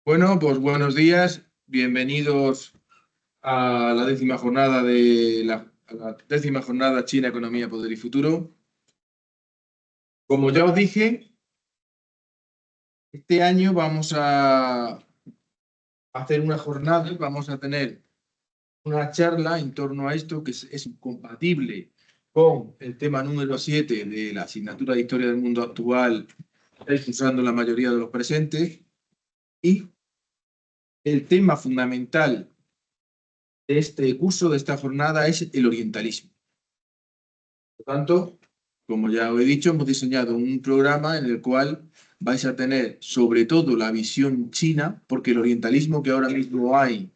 Bueno, pues buenos días, bienvenidos a la décima jornada a la décima jornada China, Economía, Poder y Futuro. Como ya os dije, este año vamos a hacer una jornada, vamos a tener una charla en torno a esto que es compatible con el tema número 7 de la asignatura de Historia del Mundo Actual, usando la mayoría de los presentes, y el tema fundamental de este curso, de esta jornada, es el orientalismo. Por tanto, como ya os he dicho, hemos diseñado un programa en el cual vais a tener sobre todo la visión china, porque el orientalismo que ahora mismo hay,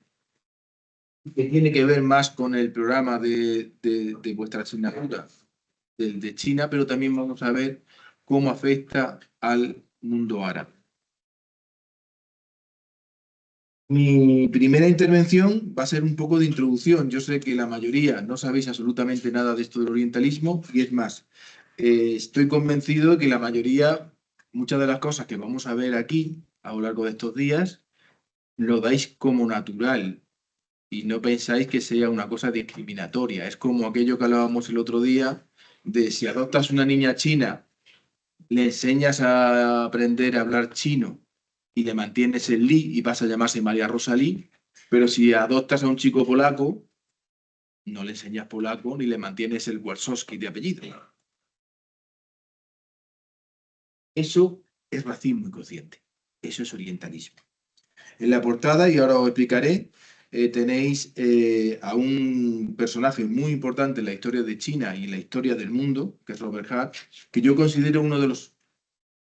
que tiene que ver más con el programa de vuestra asignatura, del de China, pero también vamos a ver cómo afecta al mundo árabe. Mi primera intervención va a ser un poco de introducción. Yo sé que la mayoría no sabéis absolutamente nada de esto del orientalismo y es más, estoy convencido de que la mayoría, muchas de las cosas que vamos a ver aquí a lo largo de estos días, lo dais como natural y no pensáis que sea una cosa discriminatoria. Es como aquello que hablábamos el otro día de si adoptas una niña china, le enseñas a aprender a hablar chino y le mantienes el Li y pasa a llamarse María Rosa Lee, pero si adoptas a un chico polaco, no le enseñas polaco ni le mantienes el Warszawski de apellido. Eso es racismo inconsciente. Eso es orientalismo. En la portada, y ahora os explicaré, tenéis a un personaje muy importante en la historia de China y en la historia del mundo, que es Robert Hart, que yo considero uno de los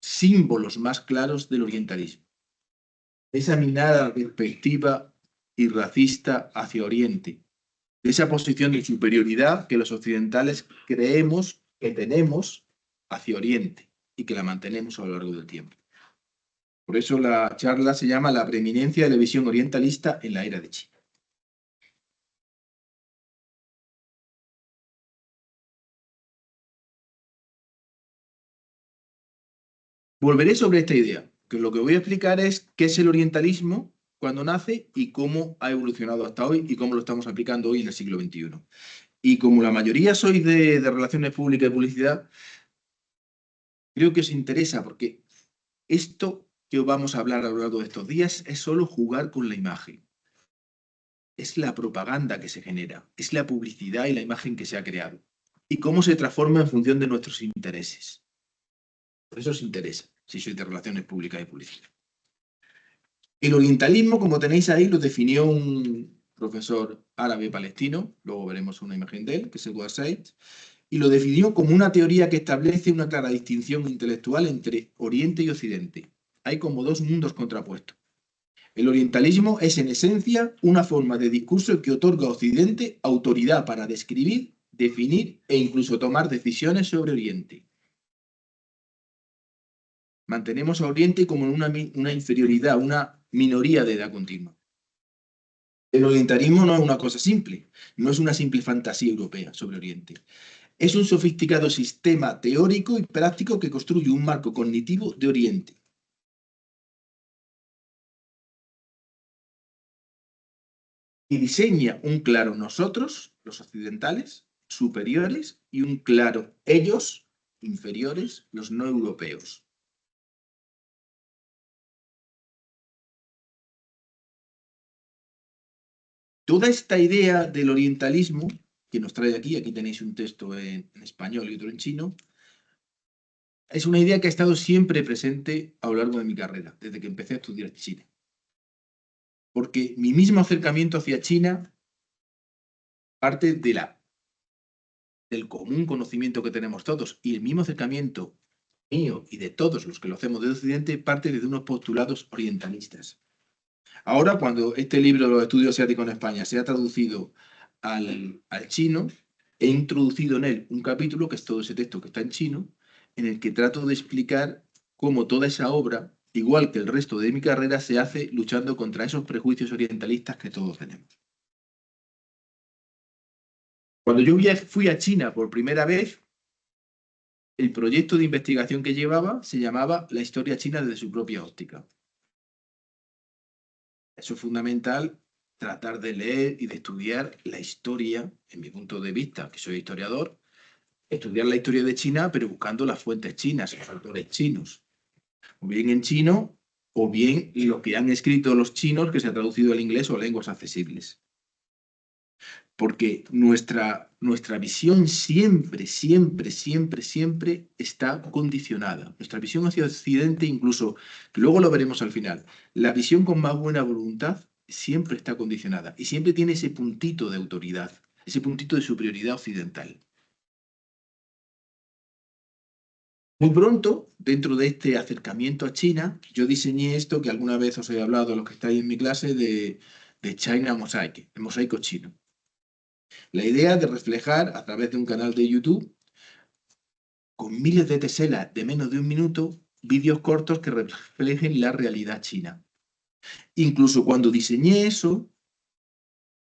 símbolos más claros del orientalismo. Esa mirada perspectiva y racista hacia Oriente, esa posición de superioridad que los occidentales creemos que tenemos hacia Oriente y que la mantenemos a lo largo del tiempo. Por eso la charla se llama La preeminencia de la visión orientalista en la era de China. Volveré sobre esta idea, que lo que voy a explicar es qué es el orientalismo, cuándo nace y cómo ha evolucionado hasta hoy y cómo lo estamos aplicando hoy en el siglo XXI. Y como la mayoría sois de relaciones públicas y publicidad, creo que os interesa porque esto que os vamos a hablar a lo largo de estos días es solo jugar con la imagen. Es la propaganda que se genera, es la publicidad y la imagen que se ha creado. Y cómo se transforma en función de nuestros intereses. Por eso os interesa, si sois de relaciones públicas y publicidad. El orientalismo, como tenéis ahí, lo definió un profesor árabe palestino, luego veremos una imagen de él, que es Edward Said, y lo definió como una teoría que establece una clara distinción intelectual entre Oriente y Occidente. Hay como dos mundos contrapuestos. El orientalismo es en esencia una forma de discurso que otorga a Occidente autoridad para describir, definir e incluso tomar decisiones sobre Oriente. Mantenemos a Oriente como una inferioridad, una minoría de edad continua. El orientalismo no es una cosa simple, no es una simple fantasía europea sobre Oriente. Es un sofisticado sistema teórico y práctico que construye un marco cognitivo de Oriente. Y diseña un claro nosotros, los occidentales, superiores, y un claro ellos, inferiores, los no europeos. Toda esta idea del orientalismo que nos trae aquí tenéis un texto en español y otro en chino, es una idea que ha estado siempre presente a lo largo de mi carrera, desde que empecé a estudiar China. Porque mi mismo acercamiento hacia China parte del común conocimiento que tenemos todos y el mismo acercamiento mío y de todos los que lo hacemos de Occidente parte desde unos postulados orientalistas. Ahora, cuando este libro, Los estudios asiáticos en España, se ha traducido al chino, he introducido en él un capítulo, que es todo ese texto que está en chino, en el que trato de explicar cómo toda esa obra, igual que el resto de mi carrera, se hace luchando contra esos prejuicios orientalistas que todos tenemos. Cuando yo fui a China por primera vez, el proyecto de investigación que llevaba se llamaba La historia china desde su propia óptica. Eso es fundamental, tratar de leer y de estudiar la historia, en mi punto de vista, que soy historiador, estudiar la historia de China, pero buscando las fuentes chinas, los autores chinos, o bien en chino, o bien lo que han escrito los chinos que se ha traducido al inglés o a lenguas accesibles. Porque nuestra visión siempre, siempre, siempre, siempre está condicionada. Nuestra visión hacia Occidente, incluso, que luego lo veremos al final, la visión con más buena voluntad siempre está condicionada y siempre tiene ese puntito de autoridad, ese puntito de superioridad occidental. Muy pronto, dentro de este acercamiento a China, yo diseñé esto que alguna vez os he hablado a los que estáis en mi clase de China Mosaic, el mosaico chino. La idea de reflejar a través de un canal de YouTube, con miles de teselas de menos de un minuto, vídeos cortos que reflejen la realidad china. Incluso cuando diseñé eso,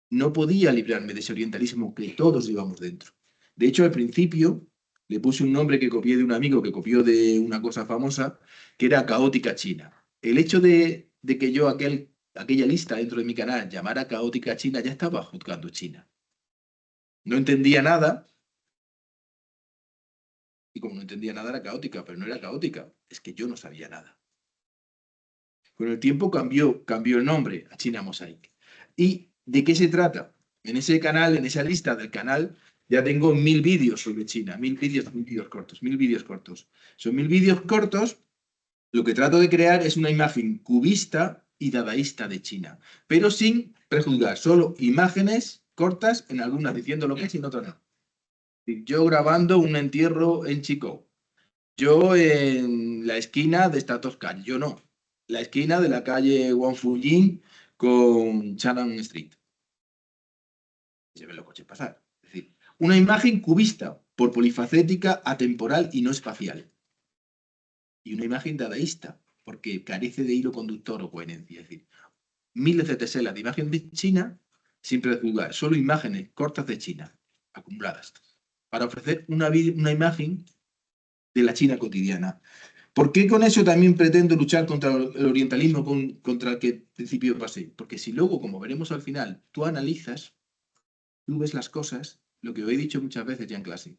no podía librarme de ese orientalismo que todos llevamos dentro. De hecho, al principio le puse un nombre que copié de un amigo que copió de una cosa famosa, que era Caótica China. El hecho de que yo aquella lista dentro de mi canal llamara Caótica China, ya estaba juzgando China. No entendía nada, y como no entendía nada era caótica, pero no era caótica, es que yo no sabía nada. Con el tiempo cambió el nombre a China Mosaic. ¿Y de qué se trata? En ese canal, en esa lista del canal, ya tengo 1000 vídeos sobre China, 1000 vídeos cortos, 1000 vídeos cortos. Son 1000 vídeos cortos. Lo que trato de crear es una imagen cubista y dadaísta de China, pero sin prejuzgar, solo imágenes cortas, en algunas diciendo lo que es y en otras no. Yo grabando un entierro en Chico, yo en la esquina de esta calle, yo no, la esquina de la calle Wang Fujin con Chanan Street. Se ven los coches pasar. Es decir, una imagen cubista, por polifacética, atemporal y no espacial. Y una imagen dadaísta, porque carece de hilo conductor o coherencia. Es decir, miles de teselas de imagen de China sin prejuzgar, solo imágenes cortas de China, acumuladas, para ofrecer una imagen de la China cotidiana. ¿Por qué con eso también pretendo luchar contra el orientalismo contra el que al principio pasé? Porque si luego, como veremos al final, tú analizas, tú ves las cosas, lo que os he dicho muchas veces ya en clase,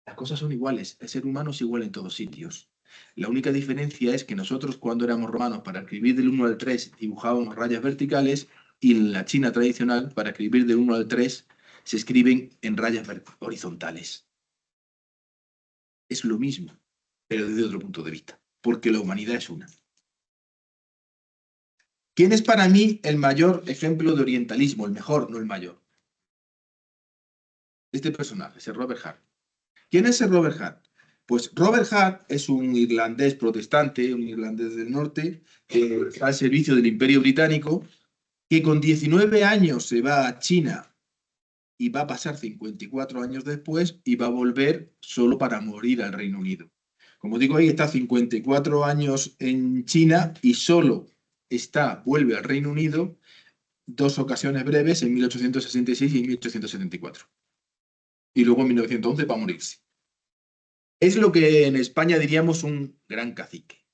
las cosas son iguales, el ser humano es igual en todos sitios. La única diferencia es que nosotros cuando éramos romanos para escribir del 1 al 3 dibujábamos rayas verticales y en la China tradicional para escribir del 1 al 3 se escriben en rayas horizontales. Es lo mismo, pero desde otro punto de vista, porque la humanidad es una. ¿Quién es para mí el mayor ejemplo de orientalismo? El mejor, no el mayor. Este personaje, ese Robert Hart. ¿Quién es el Robert Hart? Pues Robert Hart es un irlandés protestante, un irlandés del norte, que está al servicio del Imperio Británico, que con 19 años se va a China y va a pasar 54 años después y va a volver solo para morir al Reino Unido. Como digo, ahí está 54 años en China y solo vuelve al Reino Unido 2 ocasiones breves en 1866 y en 1874. Y luego en 1911 va a morirse. Es lo que en España diríamos un gran cacique.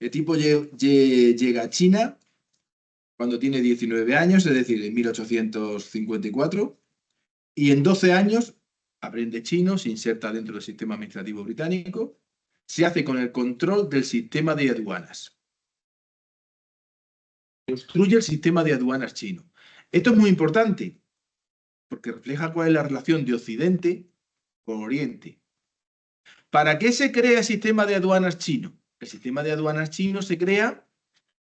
El tipo llega a China cuando tiene 19 años, es decir, en 1854, y en 12 años aprende chino, se inserta dentro del sistema administrativo británico, se hace con el control del sistema de aduanas. Construye el sistema de aduanas chino. Esto es muy importante porque refleja cuál es la relación de Occidente con Oriente. ¿Para qué se crea el sistema de aduanas chino? El sistema de aduanas chino se crea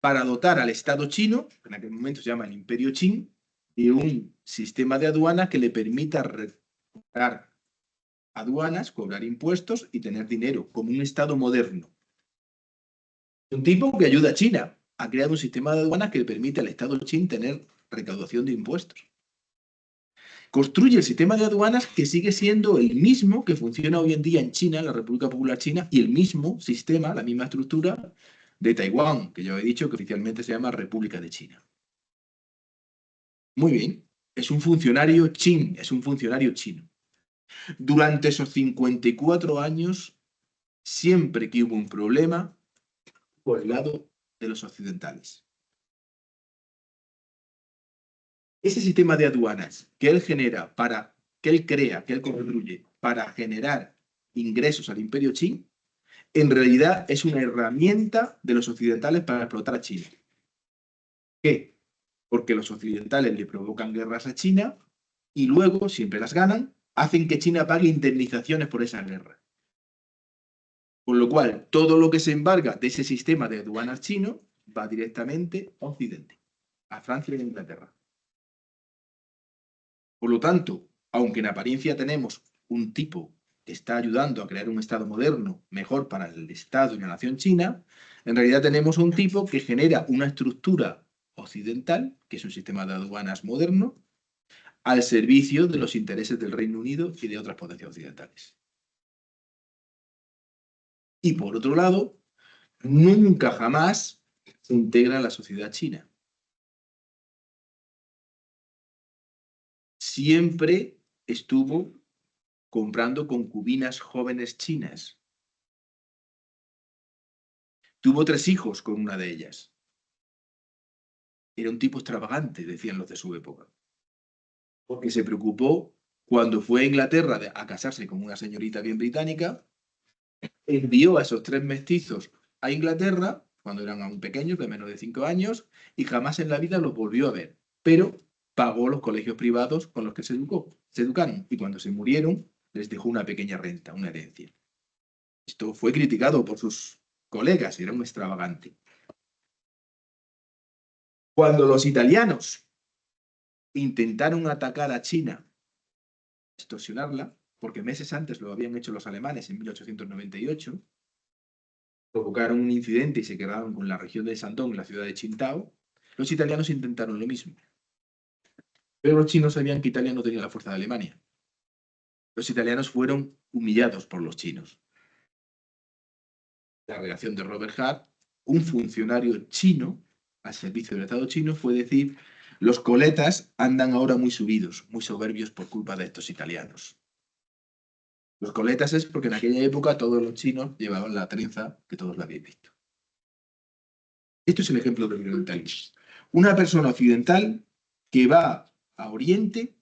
para dotar al Estado chino, que en aquel momento se llama el Imperio Qing, de un sistema de aduanas que le permita cobrar aduanas, cobrar impuestos y tener dinero, como un Estado moderno. Un tipo que ayuda a China. Ha creado un sistema de aduanas que le permite al Estado chino tener recaudación de impuestos. Construye el sistema de aduanas que sigue siendo el mismo que funciona hoy en día en China, en la República Popular China, y el mismo sistema, la misma estructura de Taiwán, que ya he dicho que oficialmente se llama República de China. Muy bien, es un funcionario chino. Durante esos 54 años, siempre que hubo un problema, por el lado de los occidentales. Ese sistema de aduanas que él genera que él crea, que él construye para generar ingresos al imperio Qin, en realidad es una herramienta de los occidentales para explotar a China. ¿Qué? Porque los occidentales le provocan guerras a China y luego, siempre las ganan, hacen que China pague indemnizaciones por esa guerra. Con lo cual, todo lo que se embarga de ese sistema de aduanas chino va directamente a Occidente, a Francia y a Inglaterra. Por lo tanto, aunque en apariencia tenemos un tipo que está ayudando a crear un Estado moderno mejor para el Estado y la nación china, en realidad tenemos un tipo que genera una estructura occidental, que es un sistema de aduanas moderno, al servicio de los intereses del Reino Unido y de otras potencias occidentales. Y por otro lado, nunca jamás se integra en la sociedad china. Siempre estuvo comprando concubinas jóvenes chinas. Tuvo 3 hijos con una de ellas. Era un tipo extravagante, decían los de su época. Porque se preocupó cuando fue a Inglaterra a casarse con una señorita bien británica, envió a esos 3 mestizos a Inglaterra, cuando eran aún pequeños, de menos de 5 años, y jamás en la vida los volvió a ver. Pero pagó los colegios privados con los que se educaron. Y cuando se murieron, les dejó una pequeña renta, una herencia. Esto fue criticado por sus colegas, era un extravagante. Cuando los italianos intentaron atacar a China, extorsionarla, porque meses antes lo habían hecho los alemanes en 1898, provocaron un incidente y se quedaron con la región de Shandong, en la ciudad de Qingdao, los italianos intentaron lo mismo. Pero los chinos sabían que Italia no tenía la fuerza de Alemania. Los italianos fueron humillados por los chinos. La reacción de Robert Hart, un funcionario chino al servicio del Estado chino, fue decir: los coletas andan ahora muy subidos, muy soberbios por culpa de estos italianos. Los coletas es porque en aquella época todos los chinos llevaban la trenza que todos la habéis visto. Esto es el ejemplo del orientalismo. Una persona occidental que va a Oriente,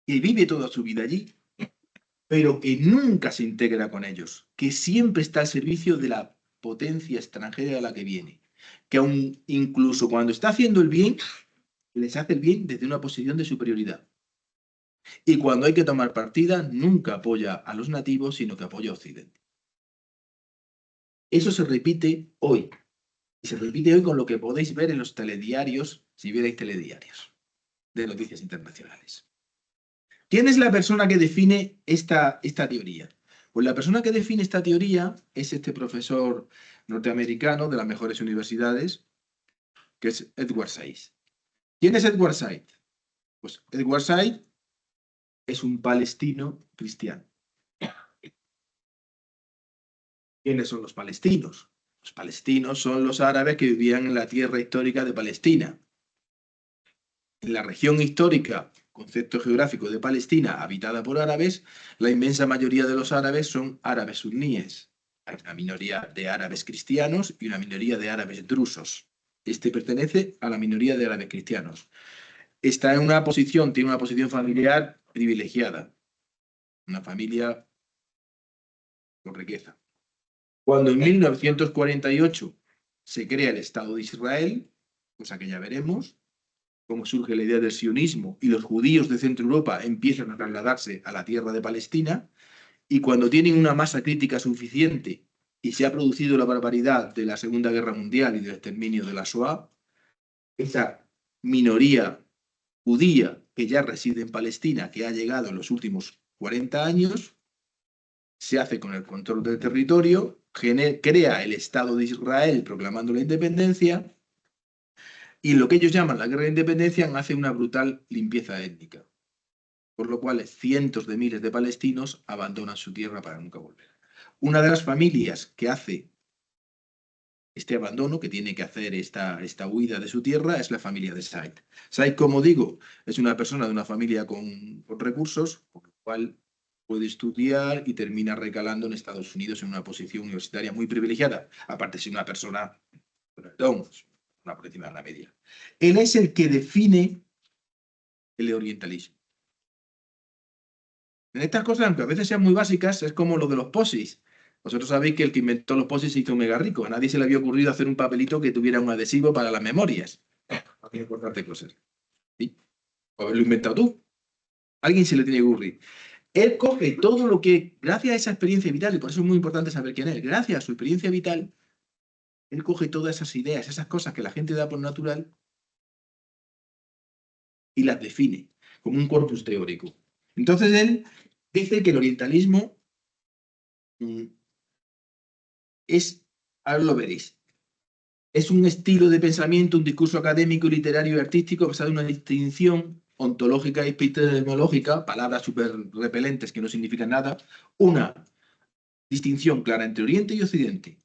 que vive toda su vida allí, pero que nunca se integra con ellos, que siempre está al servicio de la potencia extranjera a la que viene, que aun incluso cuando está haciendo el bien, les hace el bien desde una posición de superioridad. Y cuando hay que tomar partida, nunca apoya a los nativos, sino que apoya a Occidente. Eso se repite hoy. Y se repite hoy con lo que podéis ver en los telediarios, si vierais telediarios de noticias internacionales. ¿Quién es la persona que define esta teoría? Pues la persona que define esta teoría es este profesor norteamericano de las mejores universidades, que es Edward Said. ¿Quién es Edward Said? Pues Edward Said es un palestino cristiano. ¿Quiénes son los palestinos? Los palestinos son los árabes que vivían en la tierra histórica de Palestina. En la región histórica, concepto geográfico de Palestina, habitada por árabes, la inmensa mayoría de los árabes son árabes suníes. Hay una minoría de árabes cristianos y una minoría de árabes drusos. Este pertenece a la minoría de árabes cristianos. Está en una posición, tiene una posición familiar privilegiada. Una familia con riqueza. Cuando en 1948 se crea el Estado de Israel, cosa que ya veremos, cómo surge la idea del sionismo y los judíos de Centro Europa empiezan a trasladarse a la tierra de Palestina, y cuando tienen una masa crítica suficiente y se ha producido la barbaridad de la Segunda Guerra Mundial y del exterminio de la Shoah, esa minoría judía que ya reside en Palestina, que ha llegado en los últimos 40 años, se hace con el control del territorio, crea el Estado de Israel proclamando la independencia, y lo que ellos llaman la guerra de independencia hace una brutal limpieza étnica, por lo cual cientos de miles de palestinos abandonan su tierra para nunca volver. Una de las familias que hace este abandono, que tiene que hacer esta huida de su tierra, es la familia de Said. Said, como digo, es una persona de una familia con recursos, por lo cual puede estudiar y termina recalando en Estados Unidos en una posición universitaria muy privilegiada. Aparte, es una persona, perdón, una por encima de la media. Él es el que define el orientalismo. En estas cosas, aunque a veces sean muy básicas, es como lo de los POSIs. Vosotros sabéis que el que inventó los POSIs se hizo mega rico. A nadie se le había ocurrido hacer un papelito que tuviera un adhesivo para las memorias. Hay que cortarte cosas. ¿Sí? O haberlo inventado tú. A alguien se le tiene que ocurrir. Él coge todo lo que, gracias a esa experiencia vital, y por eso es muy importante saber quién es, gracias a su experiencia vital, él coge todas esas ideas, esas cosas que la gente da por natural y las define como un corpus teórico. Entonces él dice que el orientalismo es, ahora lo veréis, es un estilo de pensamiento, un discurso académico, literario y artístico basado en una distinción ontológica y epistemológica, palabras súper repelentes que no significan nada, una distinción clara entre Oriente y Occidente.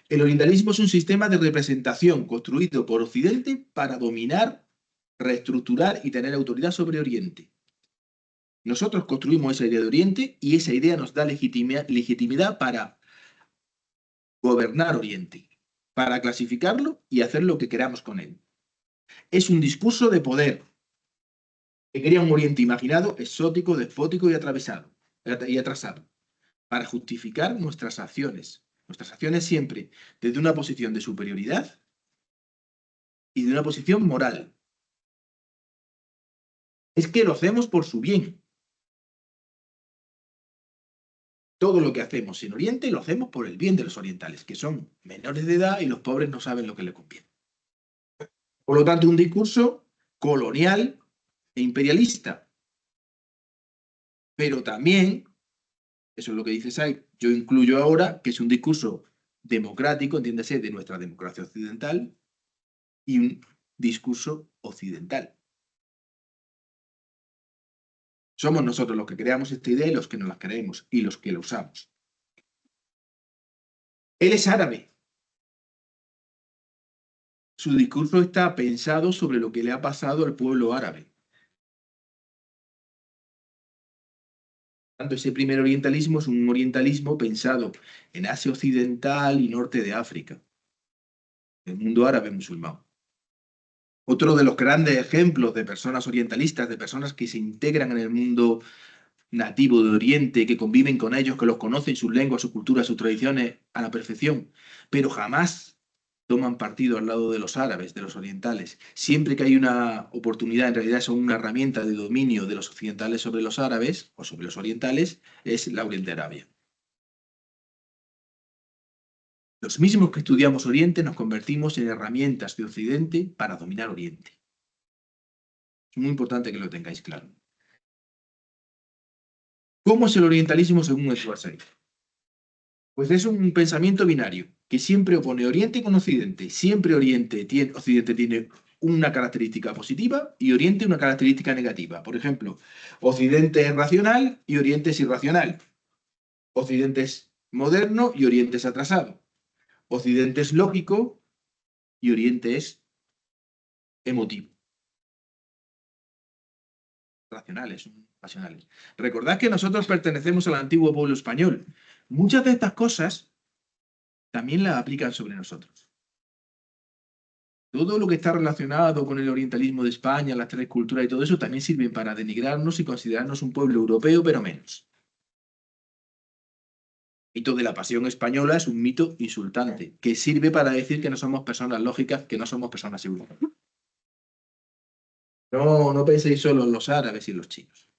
El orientalismo es un sistema de representación construido por Occidente para dominar, reestructurar y tener autoridad sobre Oriente. Nosotros construimos esa idea de Oriente y esa idea nos da legitimidad para gobernar Oriente, para clasificarlo y hacer lo que queramos con él. Es un discurso de poder que crea un Oriente imaginado, exótico, despótico y atrasado, para justificar nuestras acciones siempre desde una posición de superioridad y de una posición moral. Es que lo hacemos por su bien. Todo lo que hacemos en Oriente lo hacemos por el bien de los orientales, que son menores de edad y los pobres no saben lo que les conviene. Por lo tanto, un discurso colonial e imperialista. Pero también, eso es lo que dice Said, yo incluyo ahora que es un discurso democrático, entiéndase, de nuestra democracia occidental, y un discurso occidental. Somos nosotros los que creamos esta idea y los que nos la creemos y los que la usamos. Él es árabe. Su discurso está pensado sobre lo que le ha pasado al pueblo árabe. Tanto ese primer orientalismo es un orientalismo pensado en Asia Occidental y norte de África, el mundo árabe musulmán. Otro de los grandes ejemplos de personas orientalistas, de personas que se integran en el mundo nativo de Oriente, que conviven con ellos, que los conocen, sus lenguas, su cultura, sus tradiciones a la perfección, pero jamás toman partido al lado de los árabes, de los orientales. Siempre que hay una oportunidad, en realidad son una herramienta de dominio de los occidentales sobre los árabes o sobre los orientales, es la Oriente Arabia. Los mismos que estudiamos Oriente nos convertimos en herramientas de Occidente para dominar Oriente. Es muy importante que lo tengáis claro. ¿Cómo es el orientalismo según Edward Said? Pues es un pensamiento binario que siempre opone Oriente con Occidente. Siempre Occidente tiene una característica positiva y Oriente una característica negativa. Por ejemplo, Occidente es racional y Oriente es irracional. Occidente es moderno y Oriente es atrasado. Occidente es lógico y Oriente es emotivo. Racionales, son pasionales. Recordad que nosotros pertenecemos al antiguo pueblo español. Muchas de estas cosas también las aplican sobre nosotros. Todo lo que está relacionado con el orientalismo de España, las tres culturas y todo eso también sirven para denigrarnos y considerarnos un pueblo europeo, pero menos. El mito de la pasión española es un mito insultante, que sirve para decir que no somos personas lógicas, que no somos personas seguras. No penséis solo en los árabes y los chinos.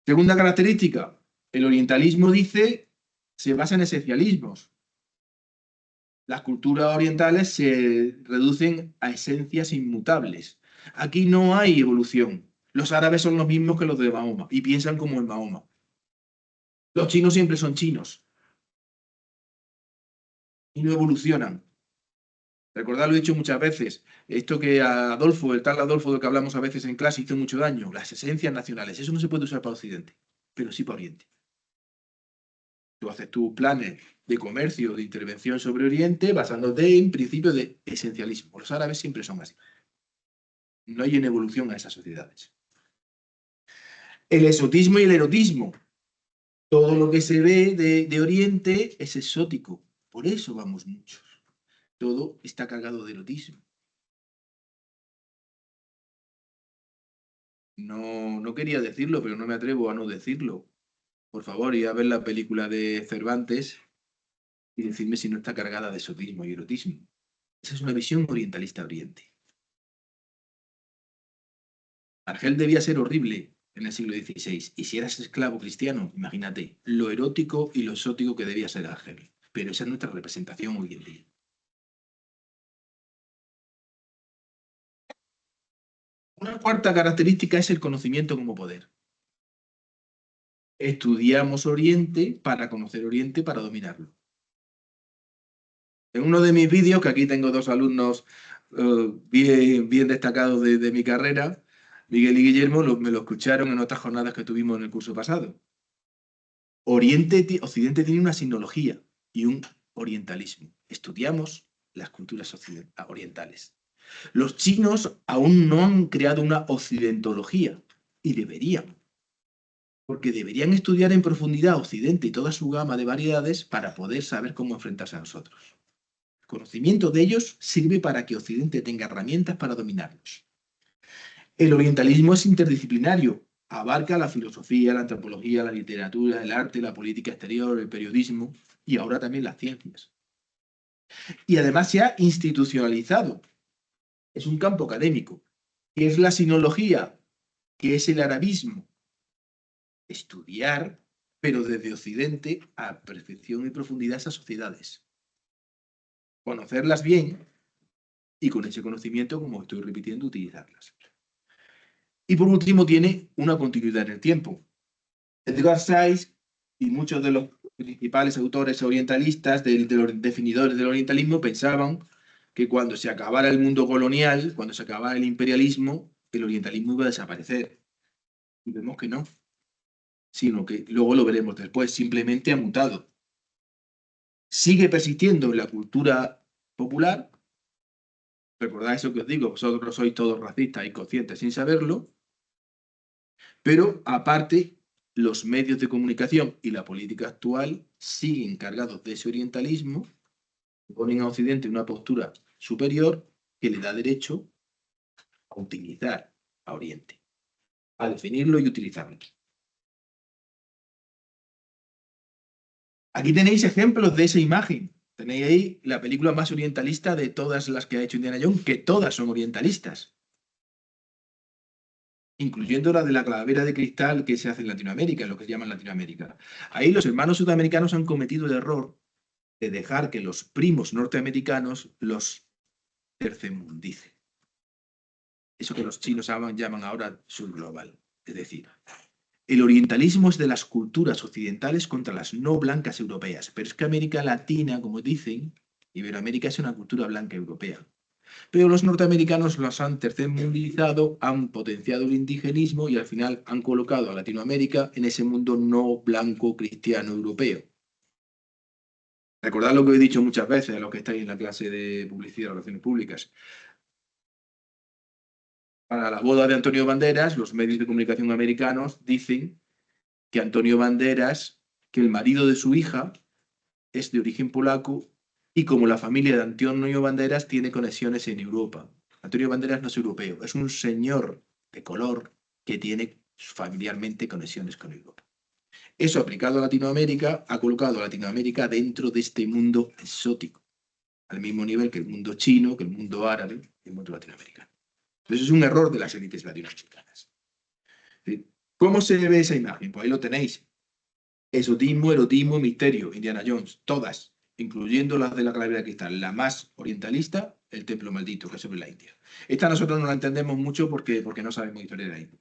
Segunda característica, el orientalismo se basa en esencialismos. Las culturas orientales se reducen a esencias inmutables. Aquí no hay evolución. Los árabes son los mismos que los de Mahoma y piensan como en Mahoma. Los chinos siempre son chinos y no evolucionan. Recordad, lo he dicho muchas veces, esto que a Adolfo, el tal Adolfo del que hablamos a veces en clase, hizo mucho daño, las esencias nacionales, eso no se puede usar para Occidente, pero sí para Oriente. Tú haces tus planes de comercio, de intervención sobre Oriente, basándote en principios de esencialismo. Los árabes siempre son así. No hay una evolución a esas sociedades. El exotismo y el erotismo. Todo lo que se ve de Oriente es exótico. Por eso vamos muchos. Todo está cargado de erotismo. no quería decirlo, pero no me atrevo a no decirlo. Por favor, ir a ver la película de Cervantes y decirme si no está cargada de esotismo y erotismo. Esa es una visión orientalista de Oriente. Argel debía ser horrible en el siglo XVI, y si eras esclavo cristiano, imagínate lo erótico y lo exótico que debía ser Argel. Pero esa es nuestra representación hoy en día. Una cuarta característica es el conocimiento como poder. Estudiamos Oriente para conocer Oriente, para dominarlo. En uno de mis vídeos, que aquí tengo dos alumnos bien destacados de mi carrera, Miguel y Guillermo, me lo escucharon en otras jornadas que tuvimos en el curso pasado. Occidente tiene una sinología y un orientalismo. Estudiamos las culturas orientales. Los chinos aún no han creado una occidentología y deberían, porque deberían estudiar en profundidad Occidente y toda su gama de variedades para poder saber cómo enfrentarse a nosotros. El conocimiento de ellos sirve para que Occidente tenga herramientas para dominarnos. El orientalismo es interdisciplinario, abarca la filosofía, la antropología, la literatura, el arte, la política exterior, el periodismo y ahora también las ciencias. Y además se ha institucionalizado. Es un campo académico. ¿Qué es la sinología? ¿Qué es el arabismo? Estudiar, pero desde Occidente, a perfección y profundidad esas sociedades. Conocerlas bien y con ese conocimiento, como estoy repitiendo, utilizarlas. Y por último, tiene una continuidad en el tiempo. Edgar Sayce y muchos de los principales autores orientalistas, de los definidores del orientalismo, pensaban que cuando se acabara el mundo colonial, cuando se acabara el imperialismo, el orientalismo iba a desaparecer. Y vemos que no, sino que luego lo veremos después, simplemente ha mutado. Sigue persistiendo en la cultura popular. Recordad eso que os digo, vosotros sois todos racistas y conscientes sin saberlo, pero aparte, los medios de comunicación y la política actual siguen cargados de ese orientalismo, ponen a Occidente una postura superior que le da derecho a utilizar a Oriente, a definirlo y utilizarlo. Aquí tenéis ejemplos de esa imagen. Tenéis ahí la película más orientalista de todas las que ha hecho Indiana Jones, que todas son orientalistas, incluyendo la de la calavera de cristal que se hace en Latinoamérica, en lo que se llama Latinoamérica. Ahí los hermanos sudamericanos han cometido el error de dejar que los primos norteamericanos los tercermundicen. Eso que los chinos llaman ahora subglobal. Es decir, el orientalismo es de las culturas occidentales contra las no blancas europeas, pero es que América Latina, como dicen, Iberoamérica es una cultura blanca europea. Pero los norteamericanos los han tercermundizado, han potenciado el indigenismo y al final han colocado a Latinoamérica en ese mundo no blanco cristiano europeo. Recordad lo que he dicho muchas veces a los que estáis en la clase de publicidad y relaciones públicas. Para la boda de Antonio Banderas, los medios de comunicación americanos dicen que Antonio Banderas, que el marido de su hija es de origen polaco y como la familia de Antonio Banderas tiene conexiones en Europa. Antonio Banderas no es europeo, es un señor de color que tiene familiarmente conexiones con Europa. Eso aplicado a Latinoamérica ha colocado a Latinoamérica dentro de este mundo exótico, al mismo nivel que el mundo chino, que el mundo árabe, el mundo latinoamericano. Entonces es un error de las élites latinoamericanas. ¿Cómo se ve esa imagen? Pues ahí lo tenéis. Esotismo, erotismo, misterio, Indiana Jones, todas, incluyendo las de la calavera de cristal. La más orientalista, el templo maldito, que es sobre la India. Esta nosotros no la entendemos mucho porque no sabemos historia de la India.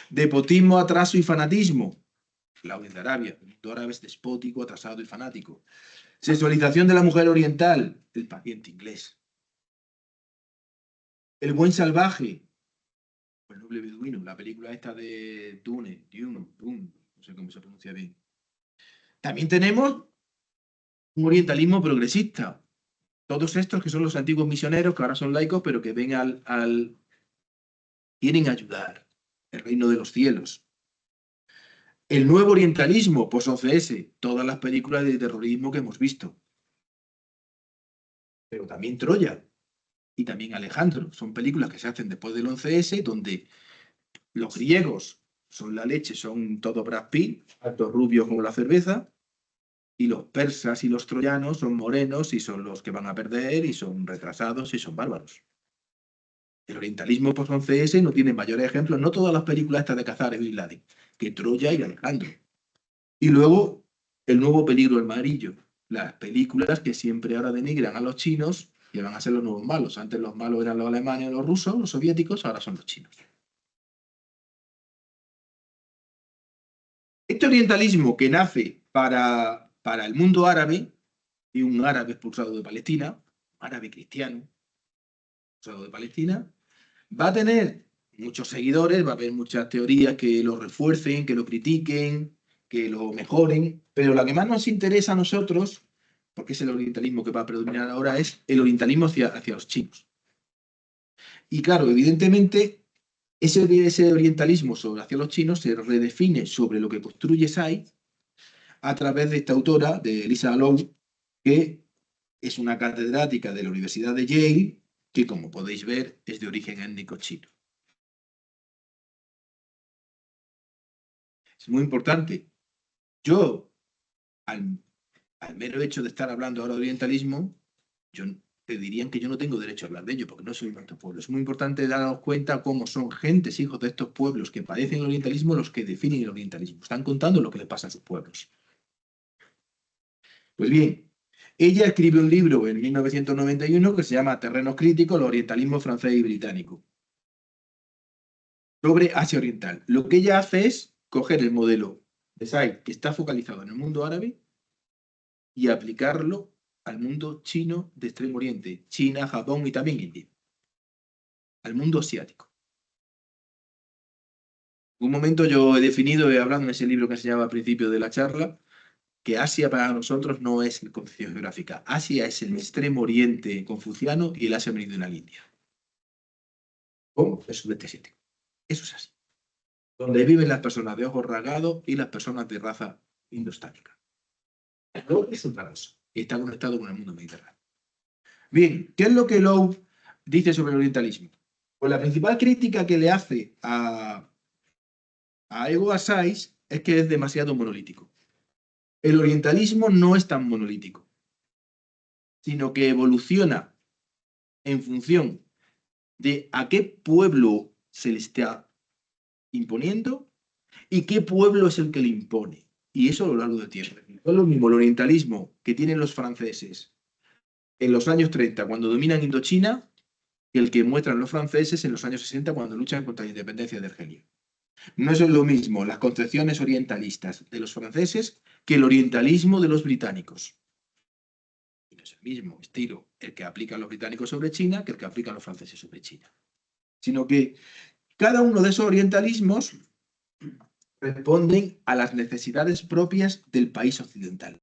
Despotismo, atraso y fanatismo. La de Arabia. El mundo árabe es despótico, atrasado y fanático. Sexualización de la mujer oriental. El paciente inglés. El buen salvaje. El noble beduino. La película esta de Dune, no sé cómo se pronuncia bien. También tenemos un orientalismo progresista. Todos estos que son los antiguos misioneros, que ahora son laicos, pero que ven quieren ayudar el reino de los cielos. El nuevo orientalismo, pues OCS, todas las películas de terrorismo que hemos visto. Pero también Troya y también Alejandro. Son películas que se hacen después del 11S, donde Los griegos son la leche, son todo Brad Pitt, altos rubios como la cerveza, y los persas y los troyanos son morenos y son los que van a perder y son retrasados y son bárbaros. El orientalismo post-11S no tiene mayores ejemplos, no todas las películas estas de cazar y Bin Laden, que Troya y Alejandro. Y luego, el nuevo peligro amarillo, las películas que siempre ahora denigran a los chinos que van a ser los nuevos malos. Antes los malos eran los alemanes, los rusos, los soviéticos, ahora son los chinos. Este orientalismo que nace para el mundo árabe, y un árabe expulsado de Palestina, árabe cristiano, expulsado de Palestina, va a tener muchos seguidores, va a haber muchas teorías que lo refuercen, que lo critiquen, que lo mejoren, pero la que más nos interesa a nosotros, porque es el orientalismo que va a predominar ahora, es el orientalismo hacia los chinos. Y claro, evidentemente, ese orientalismo hacia los chinos se redefine sobre lo que construye SAI a través de esta autora, de Elisa Lowe, que es una catedrática de la Universidad de Yale, que como podéis ver es de origen étnico chino. Es muy importante. Yo, al mero hecho de estar hablando ahora de orientalismo, yo te dirían que yo no tengo derecho a hablar de ello, porque no soy de estos pueblos. Es muy importante darnos cuenta cómo son gentes, hijos de estos pueblos que padecen el orientalismo, los que definen el orientalismo. Están contando lo que les pasa a sus pueblos. Pues bien, ella escribe un libro en 1991 que se llama Terrenos críticos, el orientalismo francés y británico, sobre Asia Oriental. Lo que ella hace es coger el modelo de SAI que está focalizado en el mundo árabe y aplicarlo al mundo chino de Extremo Oriente, China, Japón y también India, al mundo asiático. En un momento yo he definido, he hablado en ese libro que enseñaba al principio de la charla, que Asia para nosotros no es la concepción geográfica. Asia es el Extremo Oriente confuciano y el Asia Meridional India. ¿Cómo? El sudeste asiático. Eso es así. Donde viven las personas de ojos rasgados y las personas de raza indostánica. Lowe es un raso y está conectado con el mundo mediterráneo. Bien, ¿qué es lo que Lowe dice sobre el orientalismo? Pues la principal crítica que le hace a Ego Asais es que es demasiado monolítico. El orientalismo no es tan monolítico, sino que evoluciona en función de a qué pueblo se le está imponiendo y qué pueblo es el que le impone. Y eso a lo largo del tiempo. No es lo mismo el orientalismo que tienen los franceses en los años 30, cuando dominan Indochina, que el que muestran los franceses en los años 60, cuando luchan contra la independencia de Argelia. No es lo mismo las concepciones orientalistas de los franceses que el orientalismo de los británicos. Y no es el mismo estilo el que aplican los británicos sobre China que el que aplican los franceses sobre China. Sino que cada uno de esos orientalismos responden a las necesidades propias del país occidental.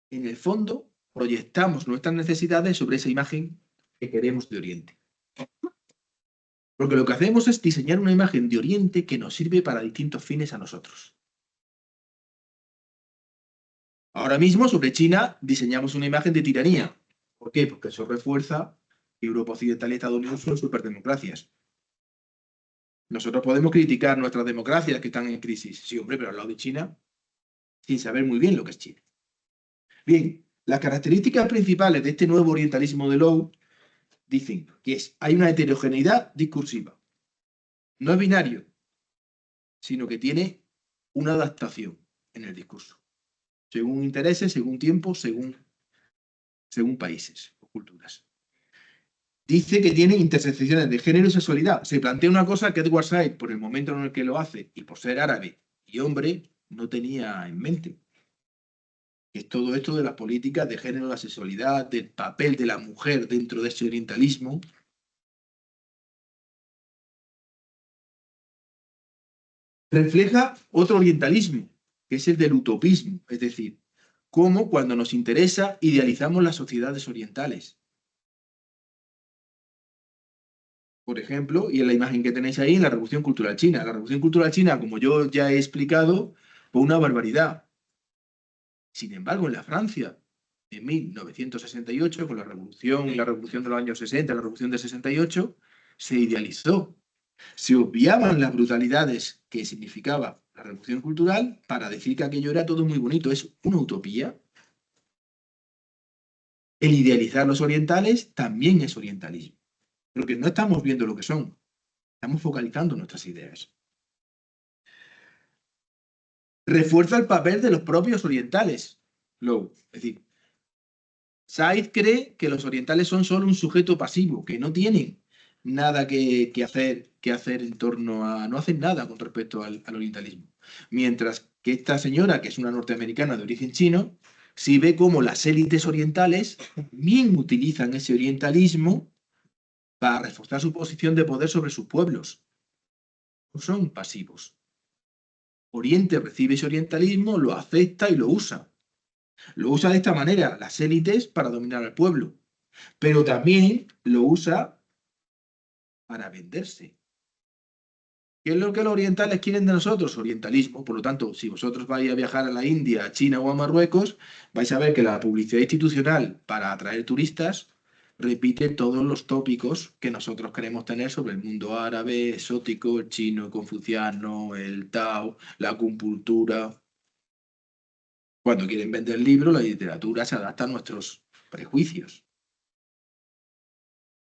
En el fondo, proyectamos nuestras necesidades sobre esa imagen que queremos de Oriente. Porque lo que hacemos es diseñar una imagen de Oriente que nos sirve para distintos fines a nosotros. Ahora mismo, sobre China, diseñamos una imagen de tiranía. ¿Por qué? Porque eso refuerza que Europa Occidental y Estados Unidos son superdemocracias. Nosotros podemos criticar nuestras democracias que están en crisis. Sí, hombre, pero al lado de China, sin saber muy bien lo que es China. Bien, las características principales de este nuevo orientalismo de Lowe dicen que hay una heterogeneidad discursiva. No es binario, sino que tiene una adaptación en el discurso, según intereses, según tiempo, según países o culturas. Dice que tiene intersecciones de género y sexualidad. Se plantea una cosa que Edward Said, por el momento en el que lo hace y por ser árabe y hombre, no tenía en mente. Que es todo esto de las políticas de género, la sexualidad, del papel de la mujer dentro de ese orientalismo. Refleja otro orientalismo, que es el del utopismo, es decir, cómo cuando nos interesa idealizamos las sociedades orientales. Por ejemplo, y en la imagen que tenéis ahí, en la Revolución Cultural China. La Revolución Cultural China, como yo ya he explicado, fue una barbaridad. Sin embargo, en la Francia, en 1968, con la Revolución de los años 60, la Revolución de 68, se idealizó. Se obviaban las brutalidades que significaba la revolución cultural para decir que aquello era todo muy bonito. Es una utopía. El idealizar los orientales también es orientalismo. Porque no estamos viendo lo que son, estamos focalizando nuestras ideas. Refuerza el papel de los propios orientales. Lowe. Es decir, Said cree que los orientales son solo un sujeto pasivo, que no tienen nada que hacer en torno a... No hacen nada con respecto al orientalismo. Mientras que esta señora, que es una norteamericana de origen chino, sí ve cómo las élites orientales bien utilizan ese orientalismo para reforzar su posición de poder sobre sus pueblos. No son pasivos. Oriente recibe ese orientalismo, lo acepta y lo usa. Lo usa de esta manera las élites para dominar al pueblo, pero también lo usa para venderse. ¿Qué es lo que los orientales quieren de nosotros? Orientalismo. Por lo tanto, si vosotros vais a viajar a la India, a China o a Marruecos, vais a ver que la publicidad institucional para atraer turistas repite todos los tópicos que nosotros queremos tener sobre el mundo árabe, exótico, el chino, el confuciano, el Tao, la acupuntura. Cuando quieren vender libros, la literatura se adapta a nuestros prejuicios.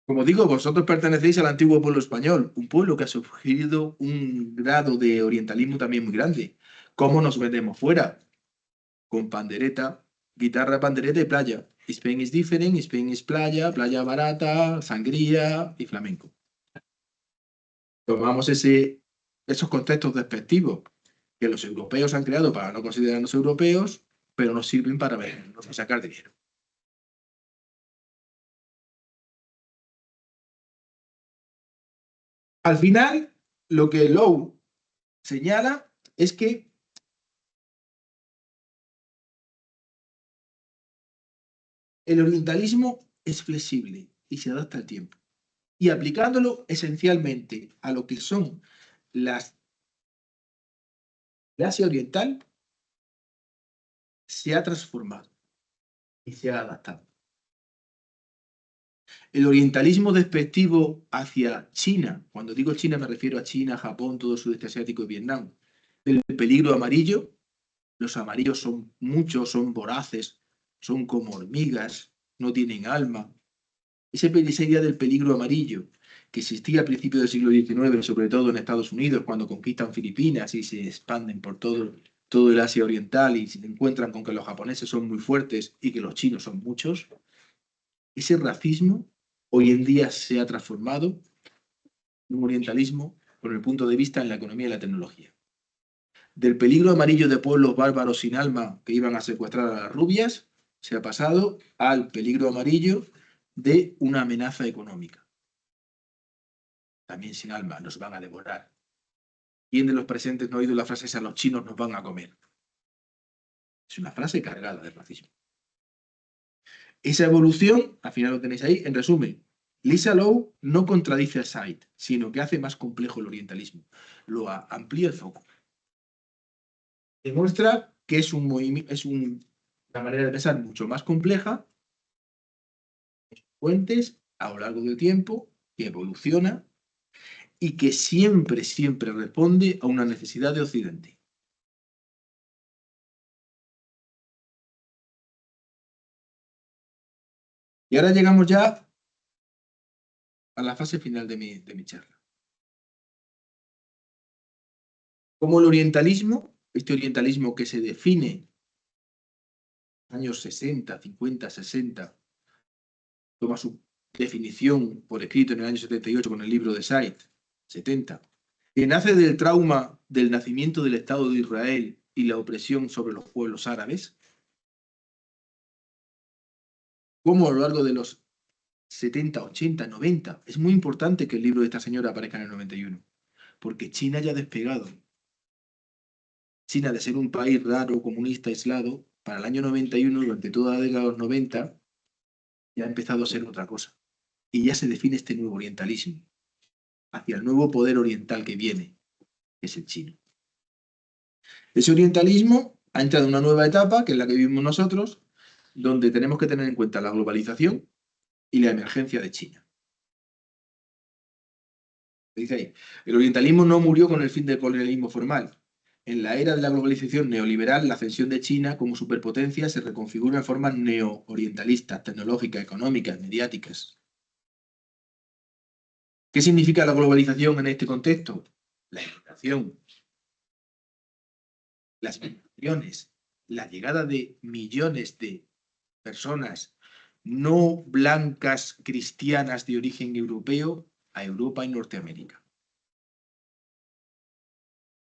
Como digo, vosotros pertenecéis al antiguo pueblo español, un pueblo que ha sufrido un grado de orientalismo también muy grande. ¿Cómo nos vendemos fuera? Con pandereta, guitarra, pandereta y playa. Spain is different, Spain is playa, playa barata, sangría y flamenco. Tomamos esos conceptos despectivos que los europeos han creado para no considerarnos europeos, pero nos sirven para vendernos y sacar dinero. Al final, lo que Lowe señala es que el orientalismo es flexible y se adapta al tiempo. Y aplicándolo esencialmente a lo que son las de Asia Oriental, se ha transformado y se ha adaptado. El orientalismo despectivo hacia China, cuando digo China me refiero a China, Japón, todo el sudeste asiático y Vietnam, el peligro amarillo, los amarillos son muchos, son voraces, son como hormigas, no tienen alma. Esa idea del peligro amarillo que existía a principios del siglo XIX, sobre todo en Estados Unidos, cuando conquistan Filipinas y se expanden por todo el Asia Oriental y se encuentran con que los japoneses son muy fuertes y que los chinos son muchos, ese racismo hoy en día se ha transformado en un orientalismo con el punto de vista en la economía y la tecnología. Del peligro amarillo de pueblos bárbaros sin alma que iban a secuestrar a las rubias, se ha pasado al peligro amarillo de una amenaza económica. También sin alma, nos van a devorar. ¿Quién de los presentes no ha oído la frase esa, los chinos nos van a comer? Es una frase cargada de racismo. Esa evolución, al final lo tenéis ahí, en resumen, Lisa Lowe no contradice a Said, sino que hace más complejo el orientalismo. Lo amplía el foco. Demuestra que es una manera de pensar mucho más compleja, fuentes a lo largo del tiempo, que evoluciona y que siempre, siempre responde a una necesidad de Occidente. Y ahora llegamos ya a la fase final de mi charla. Como el orientalismo, este orientalismo que se define en los años 60, 50, 60, toma su definición por escrito en el año 78 con el libro de Said, 70, que nace del trauma del nacimiento del Estado de Israel y la opresión sobre los pueblos árabes, como a lo largo de los 70, 80, 90, es muy importante que el libro de esta señora aparezca en el 91, porque China ya ha despegado. China, de ser un país raro, comunista, aislado, para el año 91, durante toda la década de los 90, ya ha empezado a ser otra cosa. Y ya se define este nuevo orientalismo, hacia el nuevo poder oriental que viene, que es el chino. Ese orientalismo ha entrado en una nueva etapa, que es la que vivimos nosotros, donde tenemos que tener en cuenta la globalización y la emergencia de China. Dice ahí, el orientalismo no murió con el fin del colonialismo formal. En la era de la globalización neoliberal, la ascensión de China como superpotencia se reconfigura en formas neo-orientalistas, tecnológicas, económicas, mediáticas. ¿Qué significa la globalización en este contexto? La inmigración, las migraciones, la llegada de millones de personas no blancas cristianas de origen europeo a Europa y Norteamérica.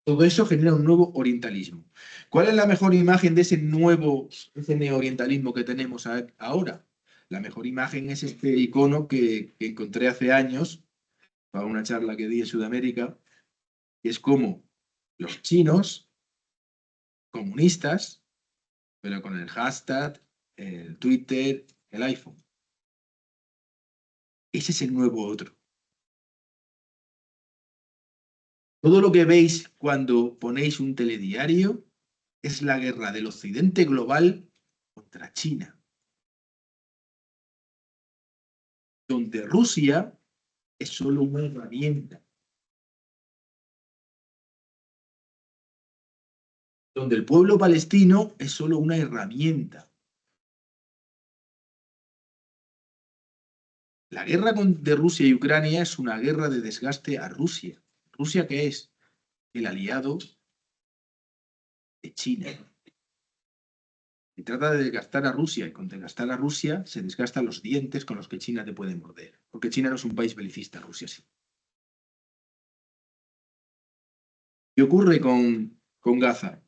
Todo eso genera un nuevo orientalismo. ¿Cuál es la mejor imagen de ese neo-orientalismo que tenemos ahora? La mejor imagen es este icono que encontré hace años para una charla que di en Sudamérica, y es como los chinos comunistas, pero con el hashtag, el Twitter, el iPhone. Ese es el nuevo otro. Todo lo que veis cuando ponéis un telediario es la guerra del occidente global contra China, donde Rusia es solo una herramienta, donde el pueblo palestino es solo una herramienta. La guerra de Rusia y Ucrania es una guerra de desgaste a Rusia. ¿Rusia qué es? El aliado de China. Se trata de desgastar a Rusia, y con desgastar a Rusia se desgastan los dientes con los que China te puede morder. Porque China no es un país belicista, Rusia sí. ¿Qué ocurre con Gaza?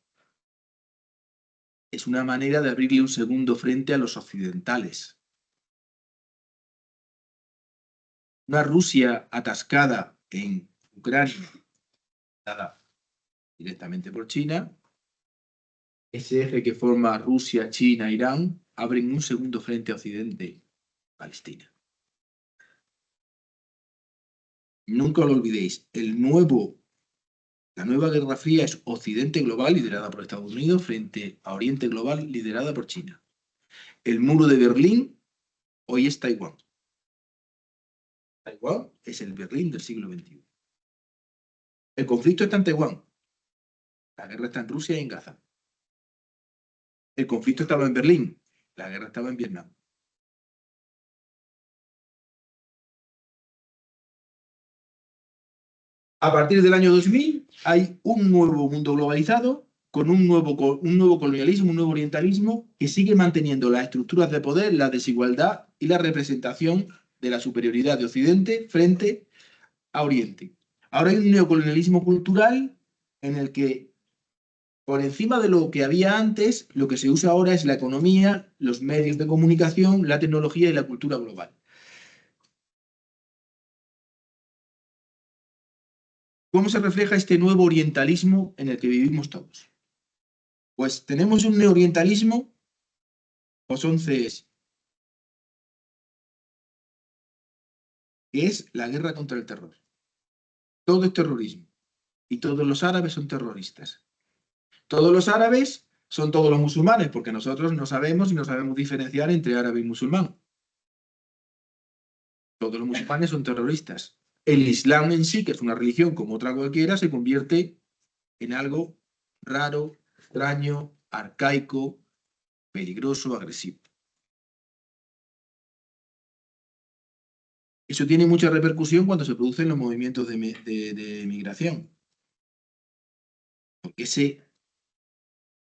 Es una manera de abrirle un segundo frente a los occidentales. Una Rusia atascada en Ucrania, dada directamente por China, ese eje que forma Rusia, China, Irán, abren un segundo frente a Occidente, Palestina. Nunca lo olvidéis, la nueva Guerra Fría es Occidente global, liderada por Estados Unidos, frente a Oriente global, liderada por China. El muro de Berlín hoy es Taiwán. Taiwán es el Berlín del siglo XXI. El conflicto está en Taiwán. La guerra está en Rusia y en Gaza. El conflicto estaba en Berlín. La guerra estaba en Vietnam. A partir del año 2000 hay un nuevo mundo globalizado con un nuevo colonialismo, un nuevo orientalismo que sigue manteniendo las estructuras de poder, la desigualdad y la representación de la superioridad de Occidente frente a Oriente. Ahora hay un neocolonialismo cultural en el que, por encima de lo que había antes, lo que se usa ahora es la economía, los medios de comunicación, la tecnología y la cultura global. ¿Cómo se refleja este nuevo orientalismo en el que vivimos todos? Pues tenemos un neorientalismo, o son CS, que es la guerra contra el terror. Todo es terrorismo. Y todos los árabes son terroristas. Todos los árabes son todos los musulmanes, porque nosotros no sabemos y no sabemos diferenciar entre árabe y musulmán. Todos los musulmanes son terroristas. El Islam en sí, que es una religión como otra cualquiera, se convierte en algo raro, extraño, arcaico, peligroso, agresivo. Eso tiene mucha repercusión cuando se producen los movimientos de migración. Porque ese